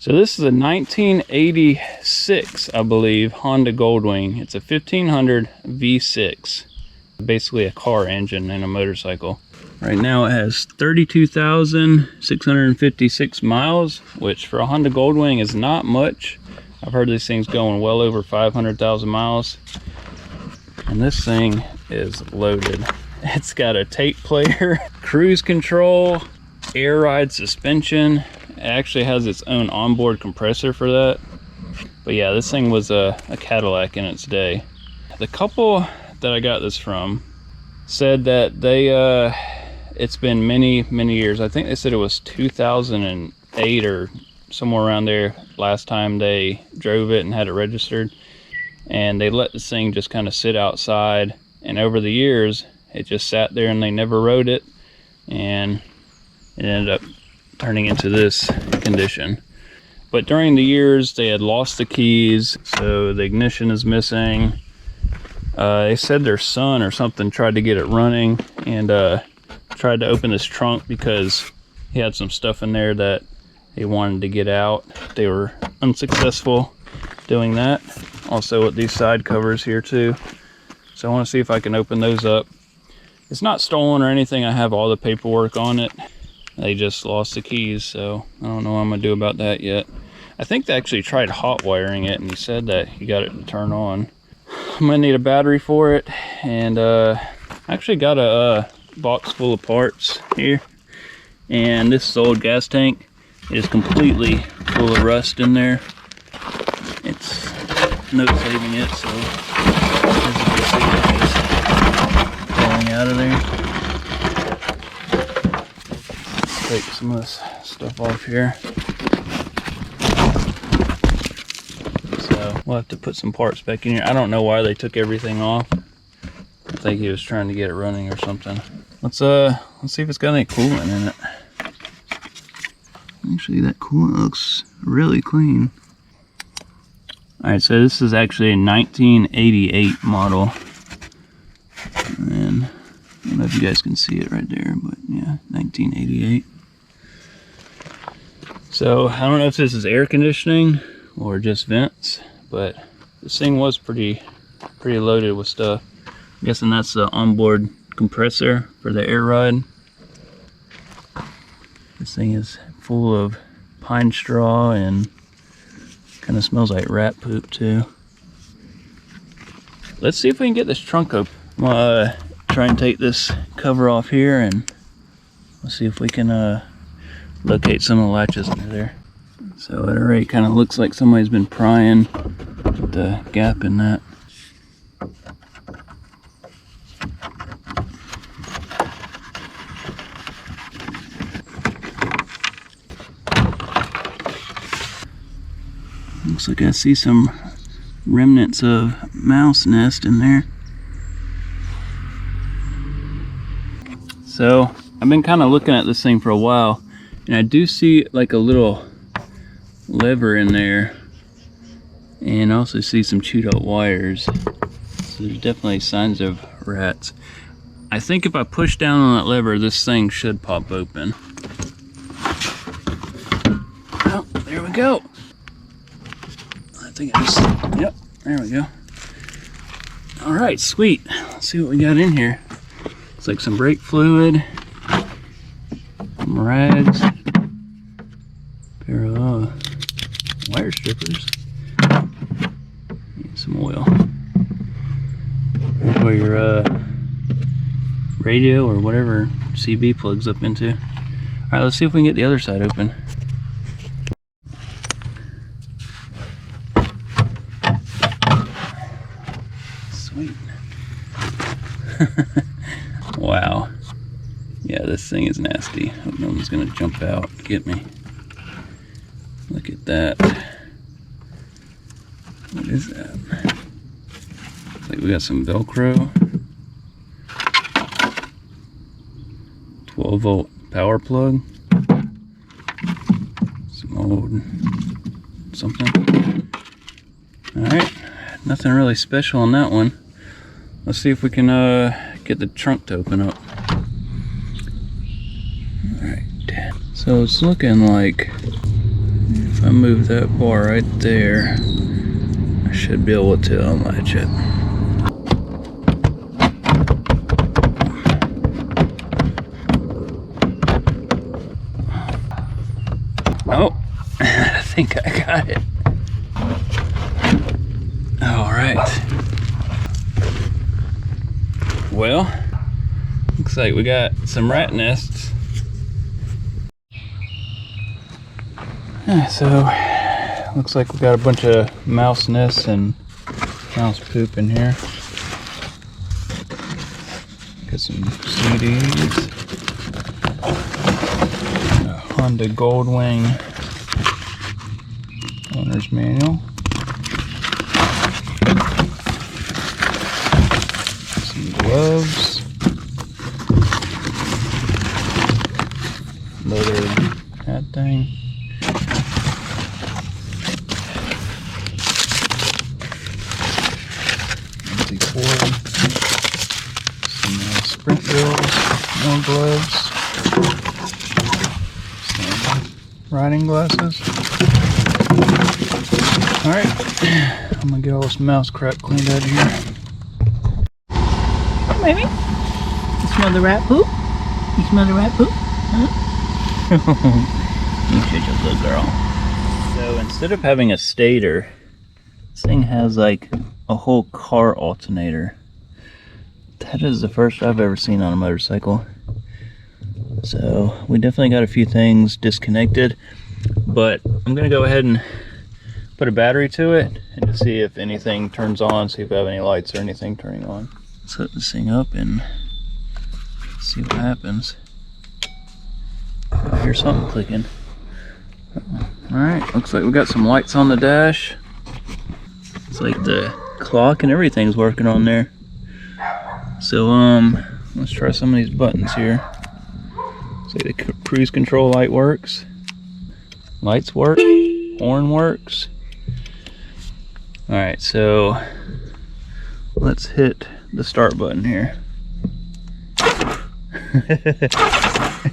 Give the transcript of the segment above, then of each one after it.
So this is a 1986, I believe, Honda Goldwing. It's a 1500 V6, basically a car engine and a motorcycle. Right now it has 32,656 miles, which for a Honda Goldwing is not much. I've heard these things going well over 500,000 miles. And this thing is loaded. It's got a tape player, cruise control, air ride suspension. It actually has its own onboard compressor for that. But yeah, this thing was a Cadillac in its day. The couple that I got this from said that they it's been many years. I think they said it was 2008 or somewhere around there last time they drove it and had it registered, and they let this thing just kind of sit outside, and over the years it just sat there and they never rode it, and it ended up turning into this condition. But during the years they had lost the keys, so the ignition is missing. They said their son or something tried to get it running and tried to open this trunk because he had some stuff in there that he wanted to get out. They were unsuccessful doing that. Also with these side covers here too. So I want to see if I can open those up. It's not stolen or anything. I have all the paperwork on it. They just lost the keys, so I don't know what I'm gonna do about that yet. I think they actually tried hot wiring it and he said that he got it to turn on. I'm gonna need a battery for it, and I actually got a box full of parts here, and this old gas tank is completely full of rust in there. It's no saving it, so as you can see, it's falling out of there. Let's take some of this stuff off here. So we'll have to put some parts back in here. I don't know why they took everything off. I think he was trying to get it running or something. Let's see if it's got any coolant in it. Actually, that coolant looks really clean. Alright, so this is actually a 1988 model. And I don't know if you guys can see it right there, but yeah, 1988. So I don't know if this is air conditioning or just vents, but this thing was pretty loaded with stuff. I'm guessing that's the onboard compressor for the air ride. This thing is full of pine straw and kind of smells like rat poop too. Let's see if we can get this trunk open. I'm gonna try and take this cover off here, and let's see if we can locate some of the latches under there. So it already kind of looks like somebody's been prying with the gap in that. Looks like I see some remnants of mouse nest in there. So I've been kind of looking at this thing for a while, and I do see like a little lever in there, and I also see some chewed up wires. So there's definitely signs of rats. I think if I push down on that lever, this thing should pop open. Oh, there we go. I think I just, yep, there we go. All right, sweet. Let's see what we got in here. It's like some brake fluid, some rags, pair of wire strippers, and some oil. For your radio or whatever CB plugs up into. All right, let's see if we can get the other side open. Sweet. Wow. Yeah, this thing is nasty. Hope no one's gonna jump out and get me. Look at that. What is that? Looks like we got some Velcro. 12-volt power plug. Some old something. Alright, nothing really special on that one. Let's see if we can get the trunk to open up. Alright, so it's looking like, if I move that bar right there, I should be able to unlatch it. Oh, I think I got it. All right. Well, looks like we got some rat nests. So, looks like we got a bunch of mouse nests and mouse poop in here. Got some CDs. A Honda Goldwing owner's manual. Some gloves. Leather hat thing. Some sprint drills, more gloves, some riding glasses. Alright, I'm gonna get all this mouse crap cleaned out of here. Baby, you smell the rat poop? You smell the rat poop? Huh? You're such a good girl. So instead of having a stator, this thing has like a whole car alternator. That is the first I've ever seen on a motorcycle. So we definitely got a few things disconnected, but I'm gonna go ahead and put a battery to it and to see if anything turns on, see if we have any lights or anything turning on. Let's hook this thing up and see what happens. I hear something clicking. Alright, looks like we got some lights on the dash. It's like the clock and everything's working on there. So let's try some of these buttons here. So the cruise control light works. Lights work. Horn works. Alright, so let's hit the start button here.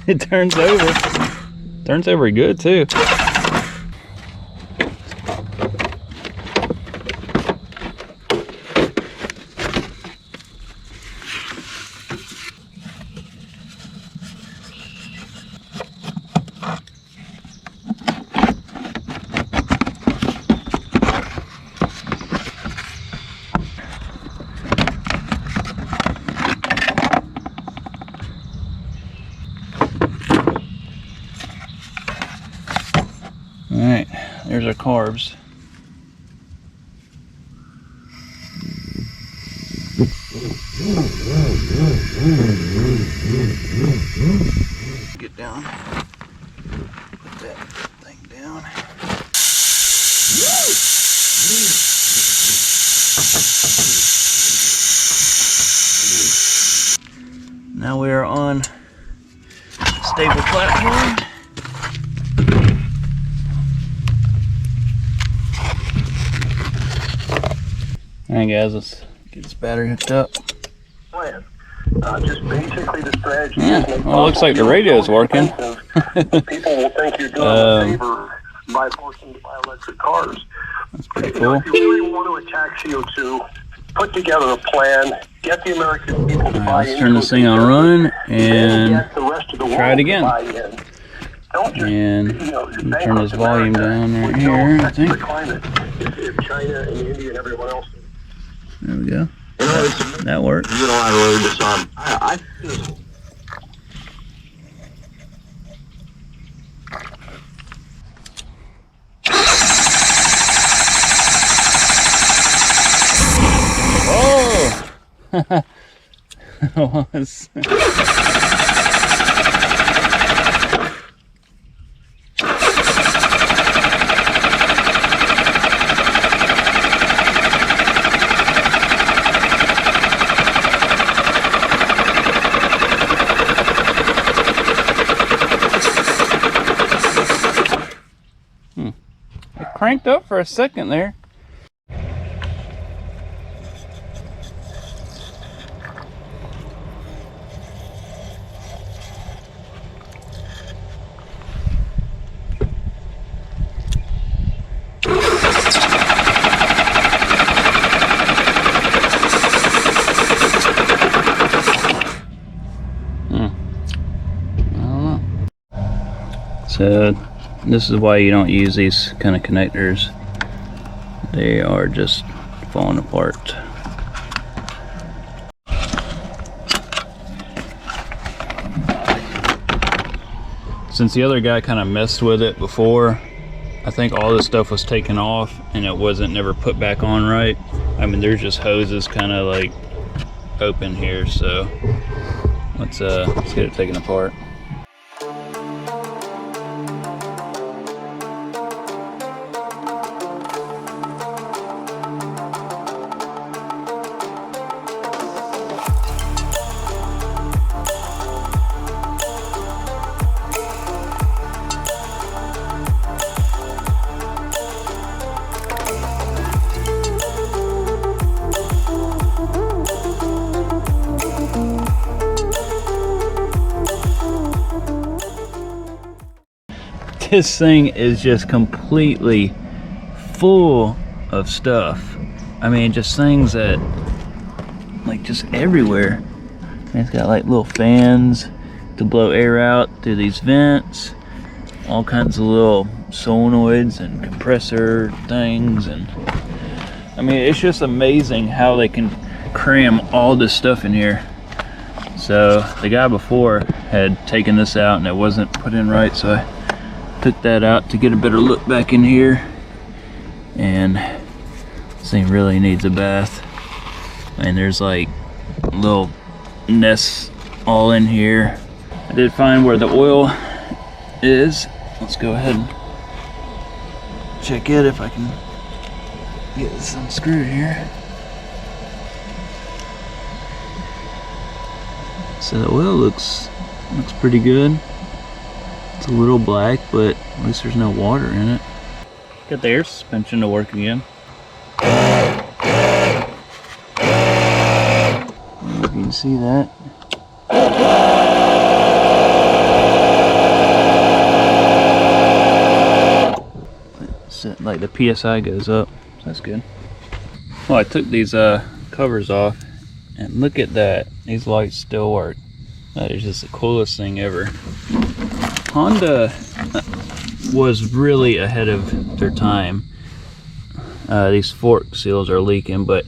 It turns over. Turns over good too. Alright, there's our carbs. Get down. Put that thing down. Now we are on a stable platform. Alright guys, let's get this battery hooked up. Just basically the strategy. Yeah, well, it looks like the radio's working. People will think you're doing a favor by forcing to buy electric cars. That's pretty cool. If you really want to attack CO2, put together a plan, get the American people to buy in. Let's turn this thing on running and try it again. And turn this volume down right here, I think. If China and India and everyone else. There we go. That works. Oh! Was. It cranked up for a second there. So this is why you don't use these kind of connectors. They are just falling apart. Since the other guy kind of messed with it before, I think all this stuff was taken off and it wasn't never put back on right. I mean, there's just hoses kind of like open here, so let's get it taken apart. This thing is just completely full of stuff. I mean, just things that, like, just everywhere. And it's got like little fans to blow air out through these vents, all kinds of little solenoids and compressor things. And I mean, it's just amazing how they can cram all this stuff in here. So the guy before had taken this out and it wasn't put in right, so I took that out to get a better look back in here. And this thing really needs a bath. And there's like little nests all in here. I did find where the oil is. Let's go ahead and check it if I can get this unscrewed here. So the oil looks pretty good. It's a little black, but at least there's no water in it. Got the air suspension to work again. You can see that. So, like, the PSI goes up. That's good. Well, I took these covers off, and look at that. These lights still work. That is just the coolest thing ever. Honda was really ahead of their time. These fork seals are leaking, but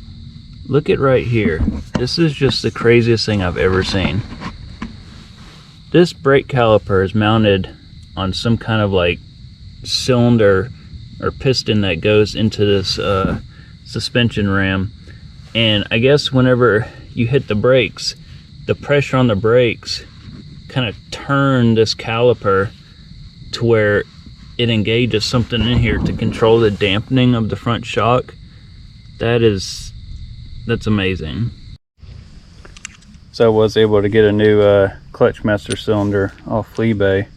look at right here. This is just the craziest thing I've ever seen. This brake caliper is mounted on some kind of like cylinder or piston that goes into this suspension ram, and I guess whenever you hit the brakes, the pressure on the brakes kind of turn this caliper to where it engages something in here to control the dampening of the front shock. That's amazing. So I was able to get a new clutch master cylinder off eBay.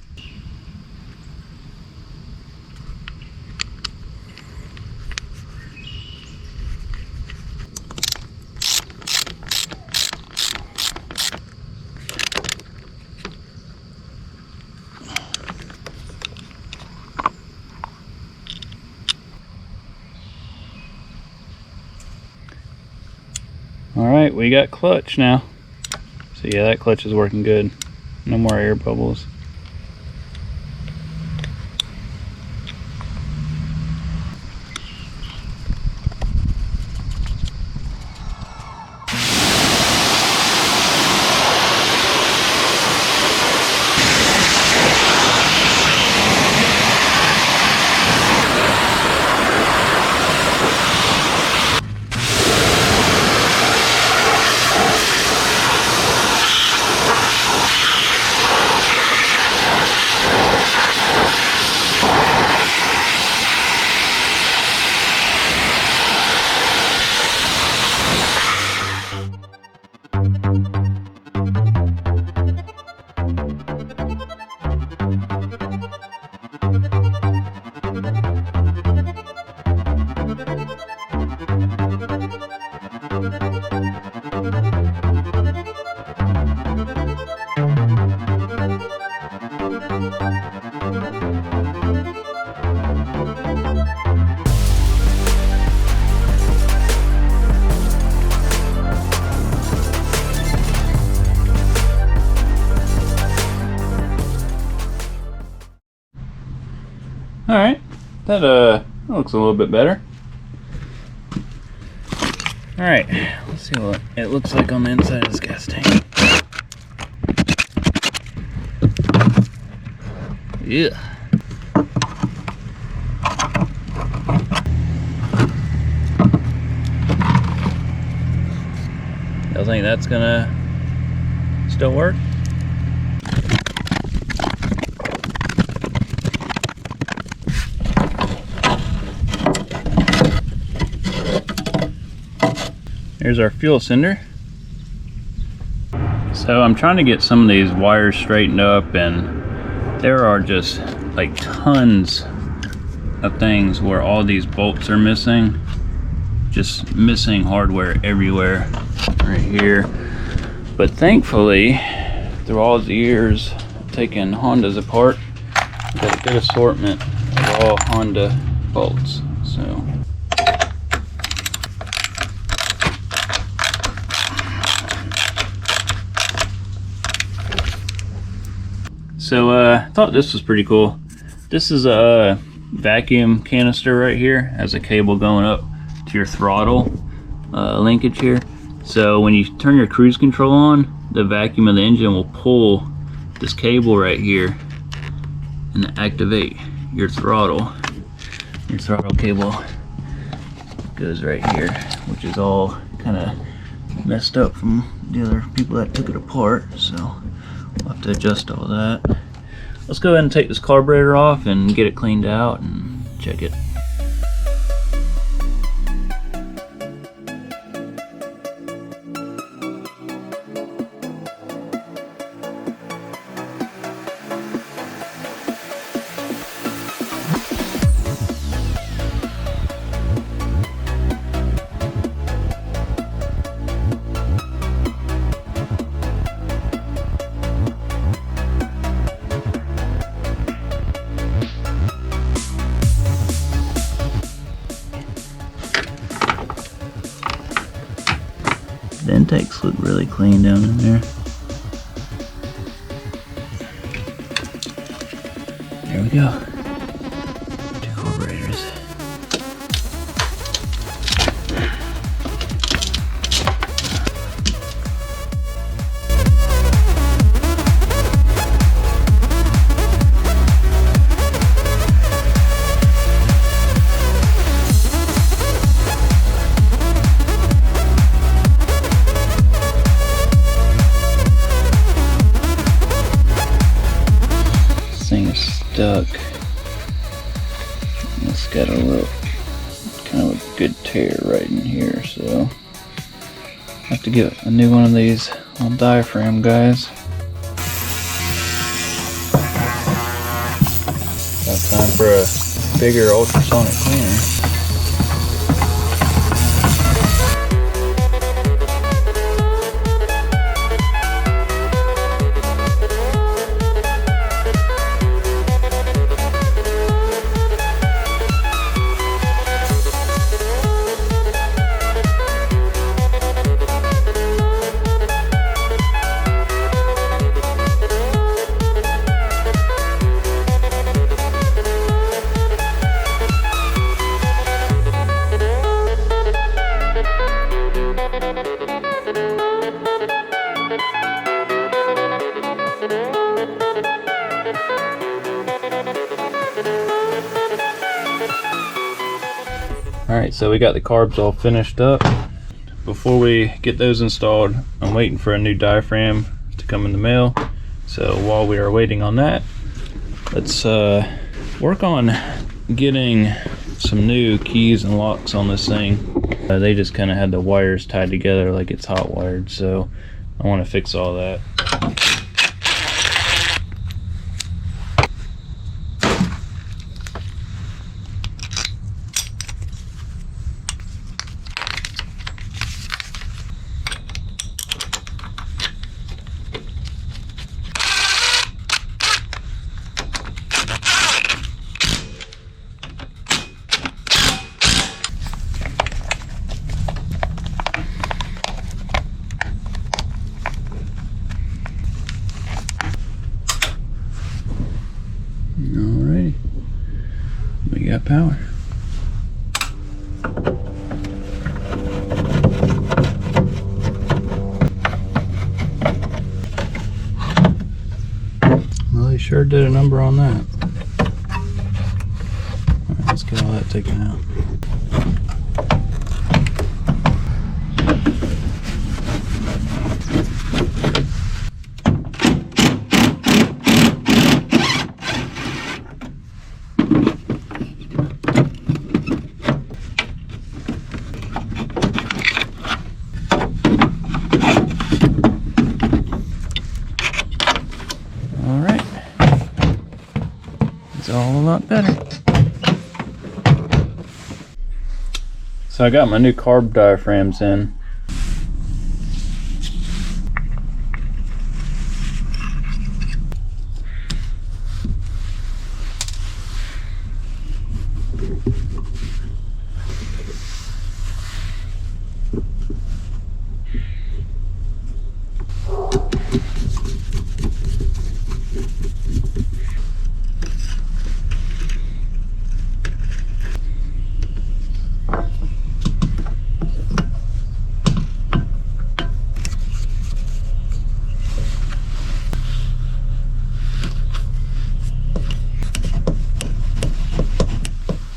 Alright, we got clutch now. So yeah, that clutch is working good. No more air bubbles. Alright, that looks a little bit better. Alright, let's see what it looks like on the inside of this gas tank. Yeah. Y'all think that's gonna still work? Here's our fuel sender. So I'm trying to get some of these wires straightened up, and there are just like tons of things where all these bolts are missing. Just missing hardware everywhere right here. But thankfully, through all the years of taking Hondas apart, I've got a good assortment of all Honda bolts. So I thought this was pretty cool. This is a vacuum canister right here. Has a cable going up to your throttle linkage here. So when you turn your cruise control on, the vacuum of the engine will pull this cable right here and activate your throttle. Your throttle cable goes right here, which is all kind of messed up from the other people that took it apart. So we'll have to adjust all that. Let's go ahead and take this carburetor off and get it cleaned out and check it. The intakes look really clean down in there. There we go. 2 carburetors. Thing is stuck. It's got a little kind of a good tear right in here, so I have to get a new one of these on diaphragm guys. Got time for a bigger ultrasonic cleaner. Alright, so we got the carbs all finished up. Before we get those installed, I'm waiting for a new diaphragm to come in the mail. So while we are waiting on that, let's work on getting some new keys and locks on this thing. They just kind of had the wires tied together like it's hot wired, so I want to fix all that. We got power. Well, he sure did a number on that. All right, let's get all that taken out. All a lot better. So I got my new carb diaphragms in.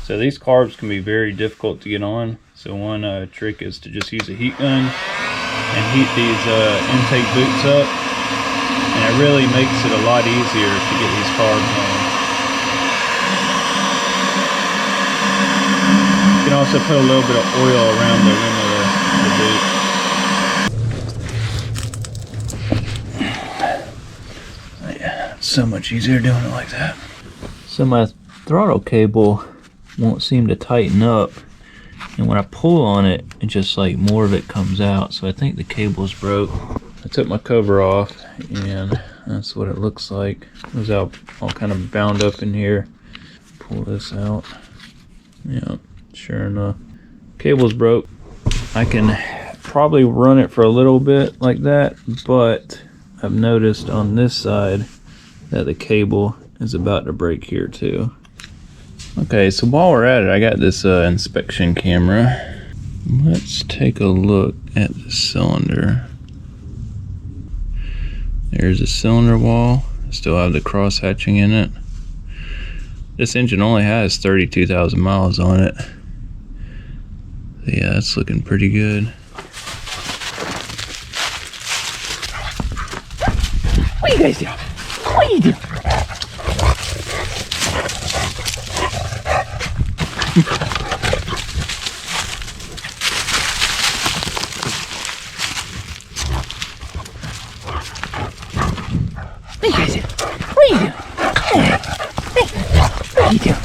So these carbs can be very difficult to get on. So one trick is to just use a heat gun and heat these intake boots up. And it really makes it a lot easier to get these carbs on. You can also put a little bit of oil around the rim of the boot. Yeah, so much easier doing it like that. So my throttle cable won't seem to tighten up, and when I pull on it, it just like more of it comes out. So I think the cable's broke. I took my cover off, and that's what it looks like. It was all kind of bound up in here. Pull this out. Yeah, sure enough, cable's broke. I can probably run it for a little bit like that, but I've noticed on this side that the cable is about to break here too. Okay, so while we're at it, I got this inspection camera. Let's take a look at the cylinder. There's a cylinder wall. Still have the cross hatching in it. This engine only has 32,000 miles on it. So yeah, that's looking pretty good. What are you guys doing? What are you doing? What are you guys doing? What are you doing? Hey, what are you doing?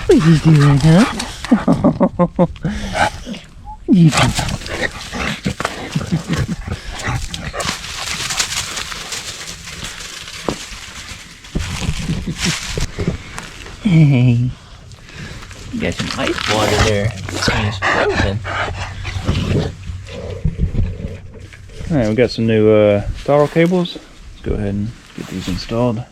What are you doing, huh? What are you doing? Hey, you got some ice water there. This thing is frozen. Alright, we got some new throttle cables. Let's go ahead and get these installed.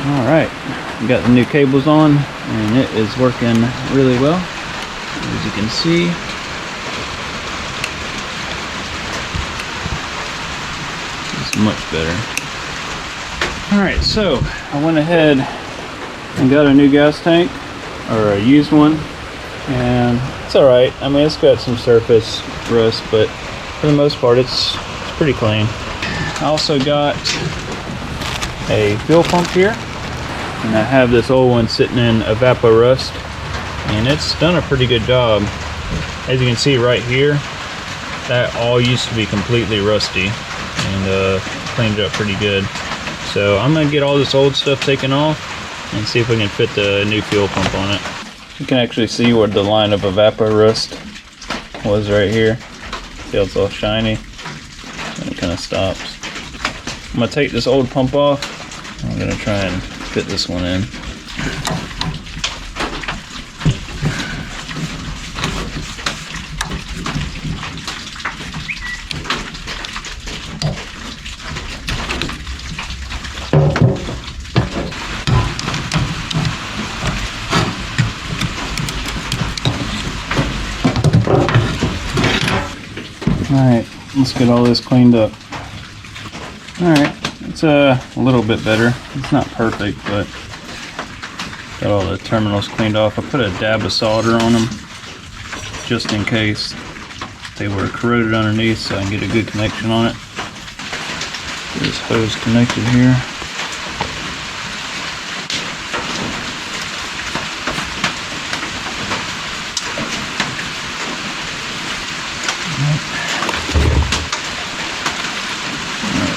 Alright, we got the new cables on, and it is working really well, as you can see. It's much better. Alright, so I went ahead and got a new gas tank, or a used one, and it's alright. I mean, it's got some surface rust, but for the most part it's pretty clean. I also got a fuel pump here, and I have this old one sitting in evapor rust, and it's done a pretty good job. As you can see right here, that all used to be completely rusty, and cleaned it up pretty good. So I'm gonna get all this old stuff taken off and see if we can fit the new fuel pump on it. You can actually see where the line of evapor rust was right here. See how it's all shiny? And it kind of stops. I'm gonna take this old pump off. I'm gonna try and fit this one in. Alright, let's get all this cleaned up. Alright, it's a little bit better. It's not perfect, but got all the terminals cleaned off. I put a dab of solder on them just in case they were corroded underneath, so I can get a good connection on it. Get this hose connected here.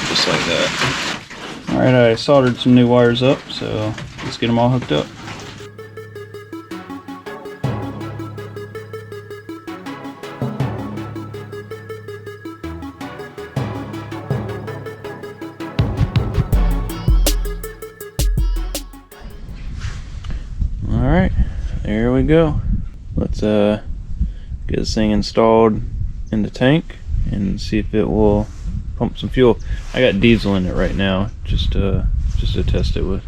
Just like that. Alright, I soldered some new wires up, so let's get them all hooked up. Alright, there we go. Let's get this thing installed in the tank and see if it will pump some fuel. I got diesel in it right now, just to test it with.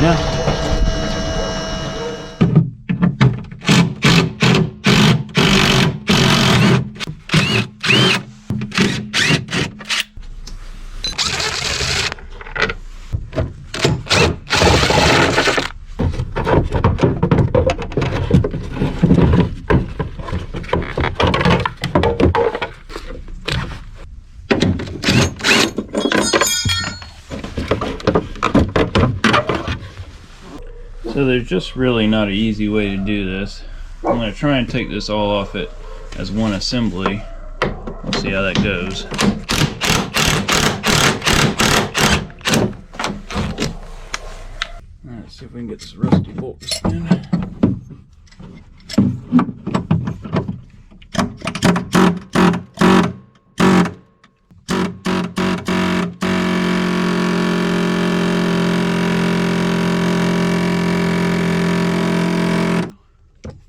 Yeah. So there's just really not an easy way to do this. I'm going to try and take this all off it as one assembly. We'll see how that goes. Alright, see if we can get this rusty bolt to spin.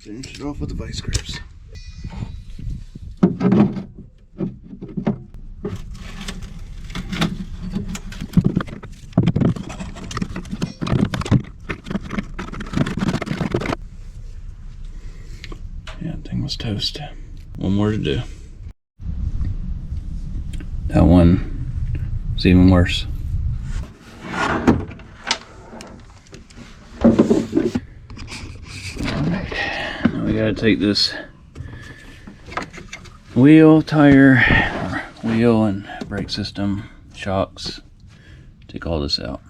Finish it off with the vice grips. Yeah, that thing was toast. One more to do. That one was even worse. We gotta take this wheel, tire, wheel and brake system, shocks, take all this out.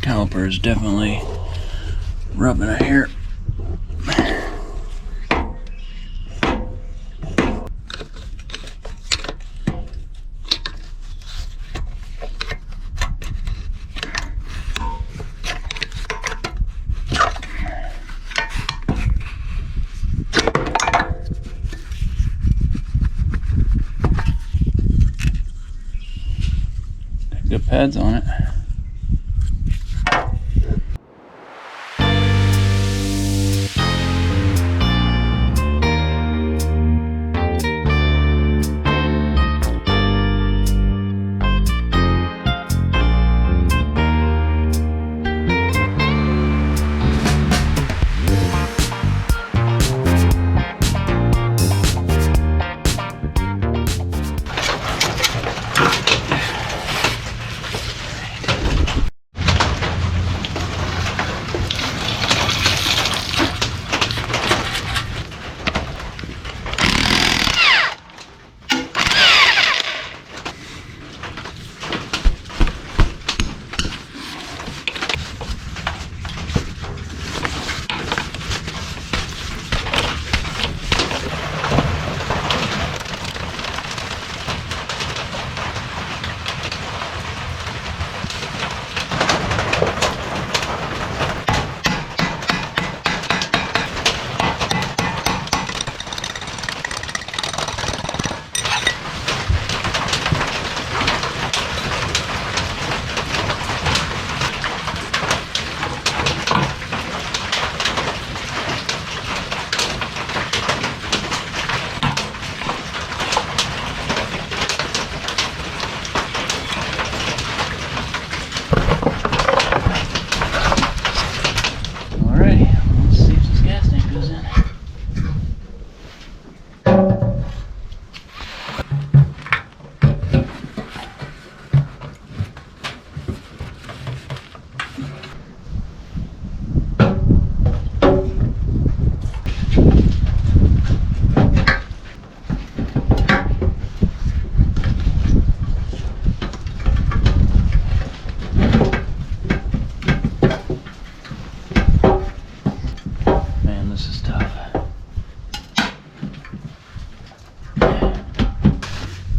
Caliper is definitely rubbing a hair. Good pads on it.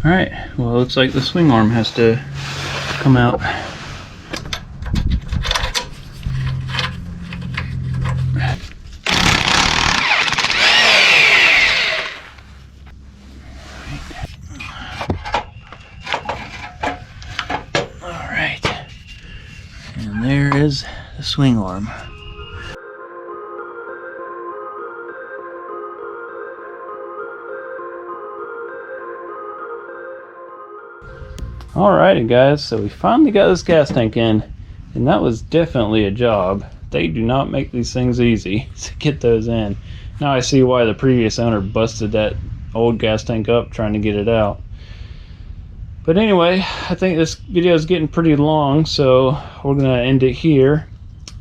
Alright, well it looks like the swing arm has to come out. Alright, and there is the swing arm. Alrighty guys, so we finally got this gas tank in, and that was definitely a job. They do not make these things easy to get those in. Now I see why the previous owner busted that old gas tank up trying to get it out. But anyway, I think this video is getting pretty long, so we're gonna end it here,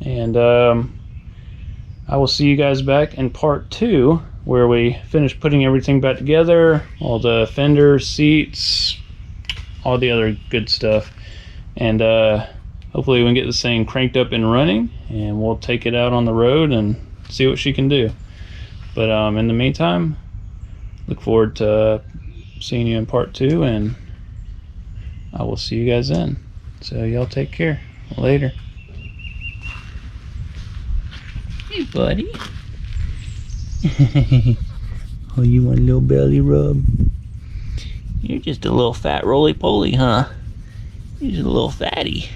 and I will see you guys back in part 2 where we finish putting everything back together, all the fenders, seats, all the other good stuff, and hopefully we can get this thing cranked up and running, and we'll take it out on the road and see what she can do. But in the meantime, look forward to seeing you in part 2, and I will see you guys then. So y'all take care. Later. Hey buddy. Oh, you want a little belly rub? You're just a little fat roly-poly, huh? You're just a little fatty.